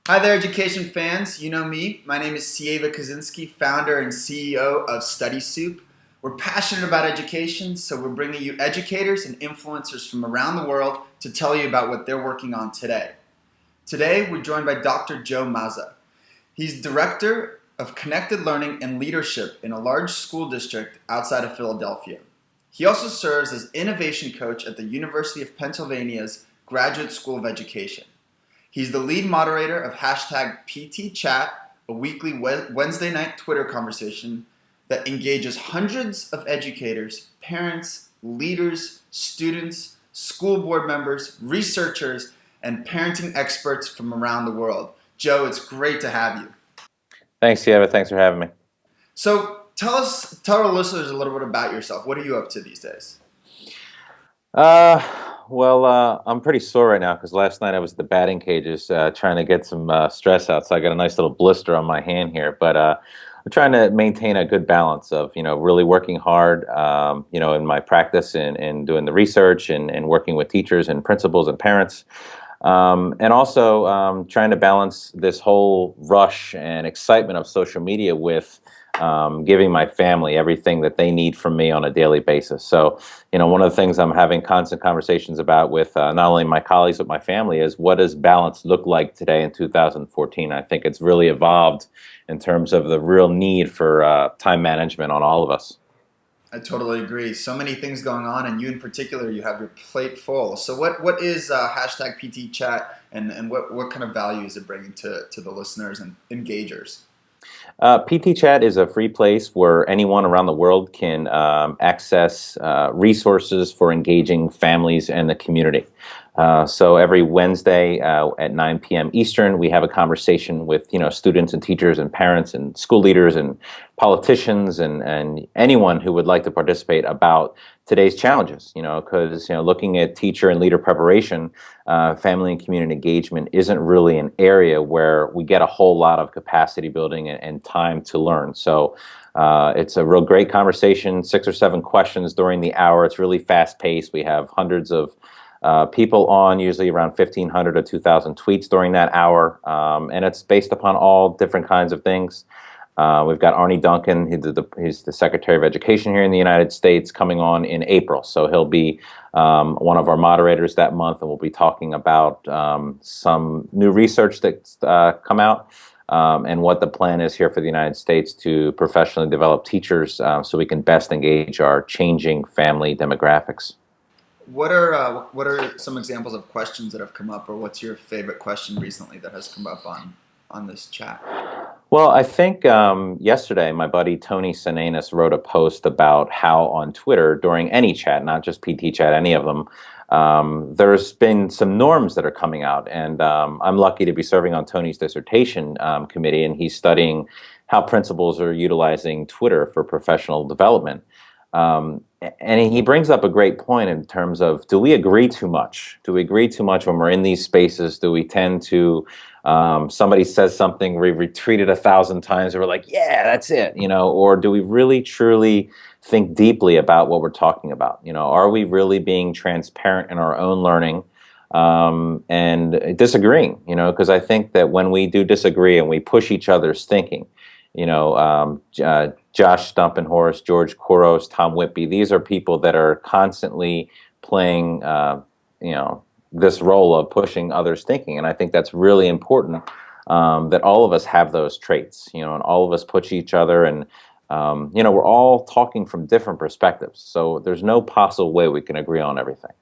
Hi there, education fans. You know me. My name is Sieva Kaczynski, founder and CEO of StudySoup. We're passionate about education, so we're bringing you educators and influencers from around the world to tell you about what they're working on today. Today, we're joined by Dr. Joe Mazza. He's Director of Connected Learning and Leadership in a large school district outside of Philadelphia. He also serves as Innovation Coach at the University of Pennsylvania's Graduate School of Education. He's the lead moderator of hashtag PTchat, a weekly Wednesday night Twitter conversation that engages hundreds of educators, parents, leaders, students, school board members, researchers, and parenting experts from around the world. Joe, it's great to have you. Thanks, Sieva. Thanks for having me. So tell our listeners a little bit about yourself. What are you up to these days? I'm pretty sore right now because last night I was at the batting cages trying to get some stress out. So I got a nice little blister on my hand here. But I'm trying to maintain a good balance of, really working hard, in my practice and doing the research and working with teachers and principals and parents. And also trying to balance this whole rush and excitement of social media with giving my family everything that they need from me on a daily basis. So, one of the things I'm having constant conversations about with not only my colleagues but my family is what does balance look like today in 2014? I think it's really evolved in terms of the real need for time management on all of us. I totally agree. So many things going on, and you in particular, you have your plate full. So what is hashtag PTchat, and what kind of value is it bringing to the listeners and engagers? PTchat is a free place where anyone around the world can access resources for engaging families and the community. So every Wednesday at 9 p.m. Eastern, we have a conversation with students and teachers and parents and school leaders and politicians and anyone who would like to participate about today's challenges. Because looking at teacher and leader preparation, family and community engagement isn't really an area where we get a whole lot of capacity building and time to learn. So it's a real great conversation, 6 or 7 questions during the hour. It's really fast paced. We have hundreds of people on, usually around 1,500 to 2,000 tweets during that hour, and it's based upon all different kinds of things. We've got Arne Duncan, he's the Secretary of Education here in the United States, coming on in April. So he'll be one of our moderators that month, and we'll be talking about some new research that's come out and what the plan is here for the United States to professionally develop teachers so we can best engage our changing family demographics. What are some examples of questions that have come up, or what's your favorite question recently that has come up on this chat? Well, I think yesterday my buddy Tony Sanainus wrote a post about how on Twitter during any chat, not just PTchat, any of them, there's been some norms that are coming out, and I'm lucky to be serving on Tony's dissertation committee, and he's studying how principals are utilizing Twitter for professional development. And he brings up a great point in terms of, do we agree too much? Do we agree too much when we're in these spaces? Do we tend to, somebody says something, we retweet it 1,000 times, and we're like, yeah, that's it, or do we really truly think deeply about what we're talking about? Are we really being transparent in our own learning and disagreeing? Because I think that when we do disagree and we push each other's thinking, Josh Stumpenhorst, George Couros, Tom Whitby, these are people that are constantly playing, this role of pushing others' thinking. And I think that's really important that all of us have those traits, and all of us push each other. And, we're all talking from different perspectives. So there's no possible way we can agree on everything.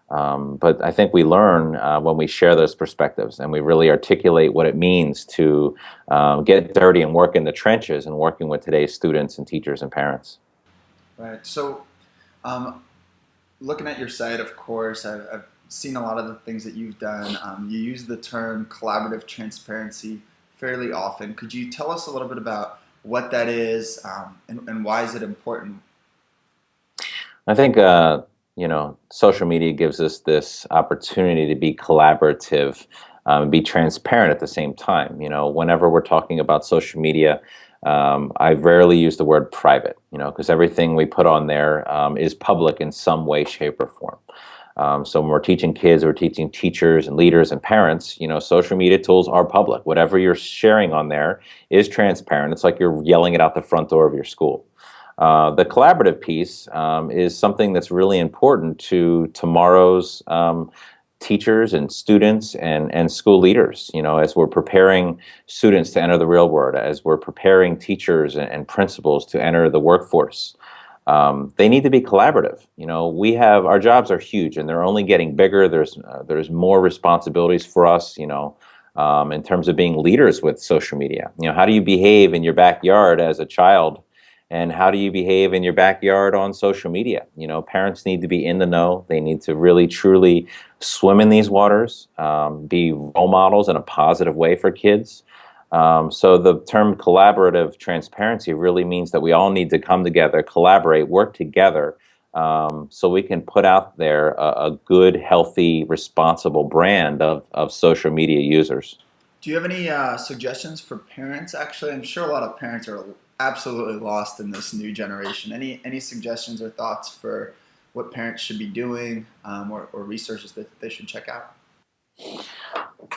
But I think we learn when we share those perspectives and we really articulate what it means to get dirty and work in the trenches and working with today's students and teachers and parents. Right. So looking at your site, of course, I've seen a lot of the things that you've done. You use the term collaborative transparency fairly often. Could you tell us a little bit about what that is and why is it important? I think social media gives us this opportunity to be collaborative, be transparent at the same time. Whenever we're talking about social media, I rarely use the word private, because everything we put on there is public in some way, shape, or form. So when we're teaching kids, we're teaching teachers and leaders and parents, social media tools are public. Whatever you're sharing on there is transparent. It's like you're yelling it out the front door of your school. The collaborative piece is something that's really important to tomorrow's teachers and students and school leaders, as we're preparing students to enter the real world, as we're preparing teachers and principals to enter the workforce. They need to be collaborative. Our jobs are huge and they're only getting bigger. There's more responsibilities for us, in terms of being leaders with social media. How do you behave in your backyard as a child? And how do you behave in your backyard on social media? Parents need to be in the know. They need to really, truly swim in these waters, be role models in a positive way for kids. So the term collaborative transparency really means that we all need to come together, collaborate, work together, so we can put out there a good, healthy, responsible brand of social media users. Do you have any suggestions for parents? Actually, I'm sure a lot of parents are absolutely lost in this new generation. Any suggestions or thoughts for what parents should be doing, or resources that they should check out?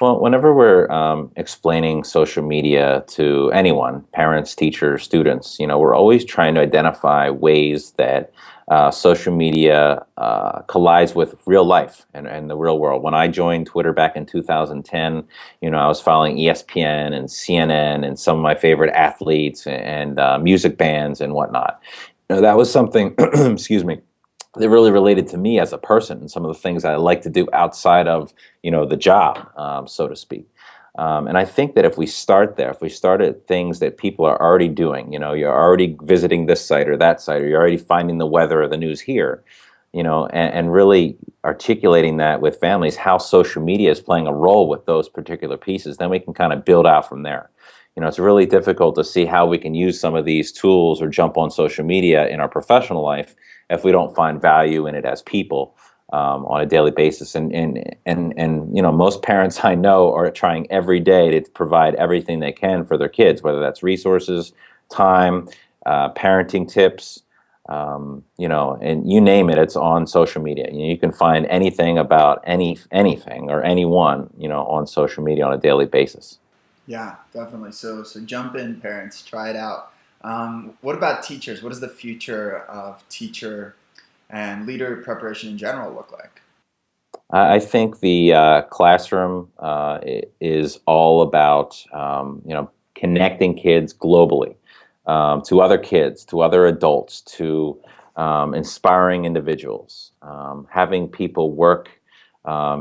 Well, whenever we're explaining social media to anyone, parents, teachers, students, we're always trying to identify ways that social media collides with real life and the real world. When I joined Twitter back in 2010, I was following ESPN and CNN and some of my favorite athletes and music bands and whatnot. That was something, excuse me, that really related to me as a person and some of the things I like to do outside of, the job, so to speak. And I think that if we start there, if we start at things that people are already doing, you're already visiting this site or that site, or you're already finding the weather or the news here, and really articulating that with families, how social media is playing a role with those particular pieces, then we can kind of build out from there. It's really difficult to see how we can use some of these tools or jump on social media in our professional life if we don't find value in it as people on a daily basis. And most parents I know are trying every day to provide everything they can for their kids, whether that's resources, time, parenting tips, and you name it, it's on social media. You can find anything about anything or anyone, on social media on a daily basis. Yeah, definitely. So jump in, parents, try it out. What about teachers? What does the future of teacher and leader preparation in general look like? I think the classroom is all about connecting kids globally to other kids, to other adults, to inspiring individuals, having people work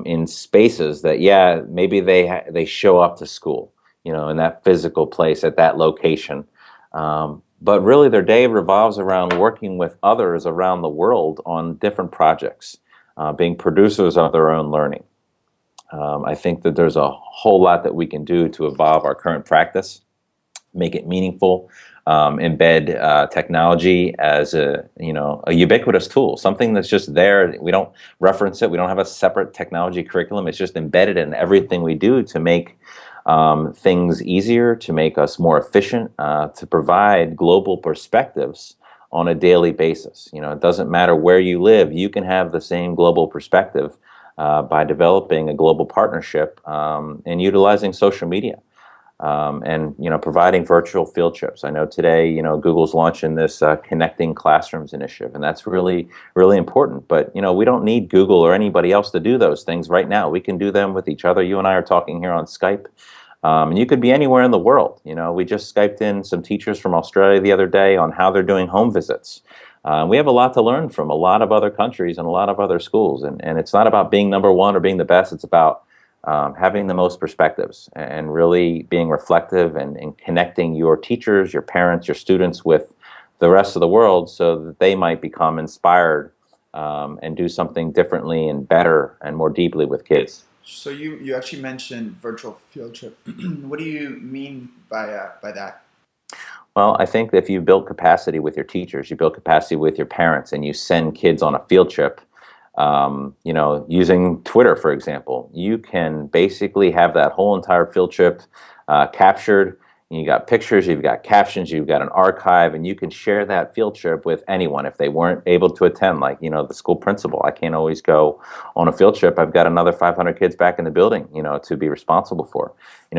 in spaces that, maybe they show up to school, in that physical place at that location. But really their day revolves around working with others around the world on different projects, being producers of their own learning. I think that there's a whole lot that we can do to evolve our current practice, make it meaningful, embed technology as a ubiquitous tool, something that's just there. We don't reference it. We don't have a separate technology curriculum. It's just embedded in everything we do to make things easier, to make us more efficient, to provide global perspectives on a daily basis. It doesn't matter where you live. You can have the same global perspective by developing a global partnership and utilizing social media. And providing virtual field trips. I know today Google's launching this Connecting Classrooms initiative, and that's really, really important. But we don't need Google or anybody else to do those things right now. We can do them with each other. You and I are talking here on Skype, and you could be anywhere in the world. We just Skyped in some teachers from Australia the other day on how they're doing home visits. We have a lot to learn from a lot of other countries and a lot of other schools, and it's not about being number one or being the best. It's about having the most perspectives and really being reflective and connecting your teachers, your parents, your students with the rest of the world so that they might become inspired and do something differently and better and more deeply with kids. So you actually mentioned virtual field trip. What do you mean by that? Well, I think that if you build capacity with your teachers, you build capacity with your parents, and you send kids on a field trip, using Twitter, for example, you can basically have that whole entire field trip captured, You got pictures, you've got captions, you've got an archive, and you can share that field trip with anyone if they weren't able to attend. Like, the school principal, I can't always go on a field trip. I've got another 500 kids back in the building, to be responsible for.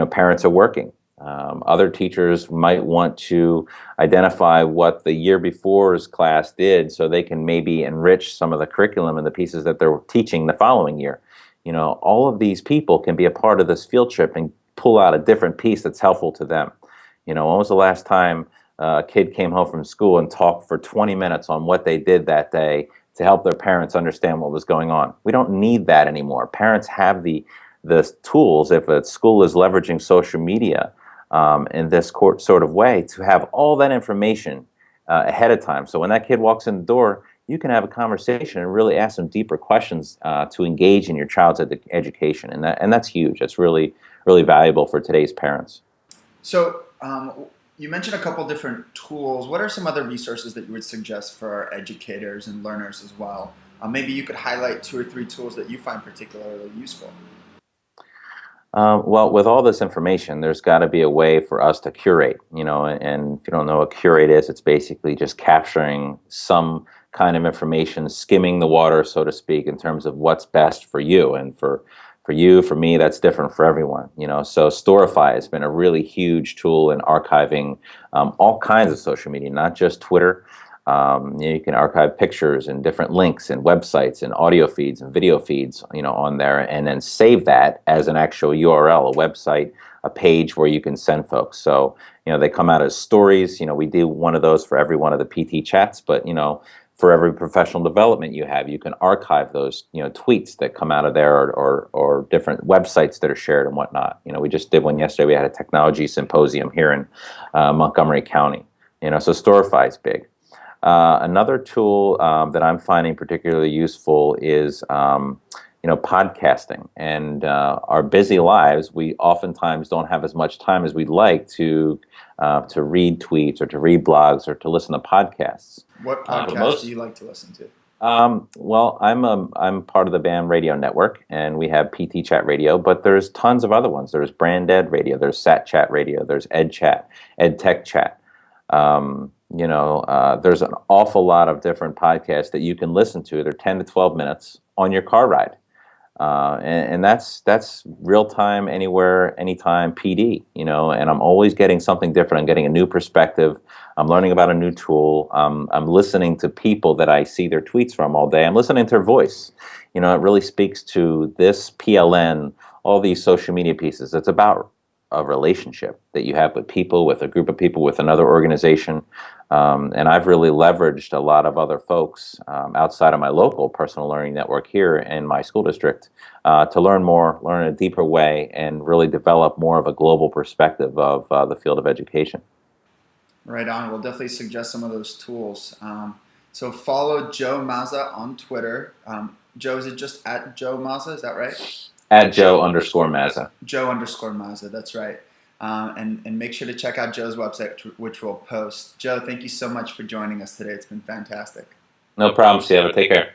Parents are working. Other teachers might want to identify what the year before's class did so they can maybe enrich some of the curriculum and the pieces that they're teaching the following year. All of these people can be a part of this field trip and pull out a different piece that's helpful to them. When was the last time a kid came home from school and talked for 20 minutes on what they did that day to help their parents understand what was going on? We don't need that anymore. Parents have the tools, if a school is leveraging social media in this sort of way, to have all that information ahead of time. So when that kid walks in the door, you can have a conversation and really ask some deeper questions to engage in your child's education, and that's huge. That's really, really valuable for today's parents. So you mentioned a couple different tools. What are some other resources that you would suggest for our educators and learners as well? Maybe you could highlight 2 or 3 tools that you find particularly useful. Well, with all this information, there's got to be a way for us to curate, and if you don't know what Curate is, it's basically just capturing some kind of information, skimming the water, so to speak, in terms of what's best for you. And for you, for me, that's different for everyone, So Storify has been a really huge tool in archiving all kinds of social media, not just Twitter. You can archive pictures and different links and websites and audio feeds and video feeds, on there, and then save that as an actual URL, a website, a page where you can send folks. So, they come out as stories. We do one of those for every one of the PT chats, but, for every professional development you have, you can archive those, tweets that come out of there or different websites that are shared and whatnot. We just did one yesterday. We had a technology symposium here in Montgomery County. So Storify is big. Another tool that I'm finding particularly useful is, podcasting. And our busy lives, we oftentimes don't have as much time as we'd like to read tweets or to read blogs or to listen to podcasts. What podcasts do you like to listen to? Well, I'm part of the BAM radio network, and we have PTchat radio, but there's tons of other ones. There's Brand Ed radio, there's Sat Chat radio, there's Ed Chat, Ed Tech Chat. There's an awful lot of different podcasts that you can listen to. They're 10 to 12 minutes on your car ride. And that's real time, anywhere, anytime PD, and I'm always getting something different. I'm getting a new perspective. I'm learning about a new tool. I'm listening to people that I see their tweets from all day. I'm listening to their voice. It really speaks to this PLN, all these social media pieces. It's about a relationship that you have with people, with a group of people, with another organization. And I've really leveraged a lot of other folks outside of my local personal learning network here in my school district to learn more, learn in a deeper way, and really develop more of a global perspective of the field of education. Right on. We'll definitely suggest some of those tools. So follow Joe Mazza on Twitter. Joe, is it just at Joe Mazza? Is that right? At Joe_Mazza. Joe_Mazza, that's right. And make sure to check out Joe's website, which we'll post. Joe, thank you so much for joining us today. It's been fantastic. No problem, Sieva. Take care.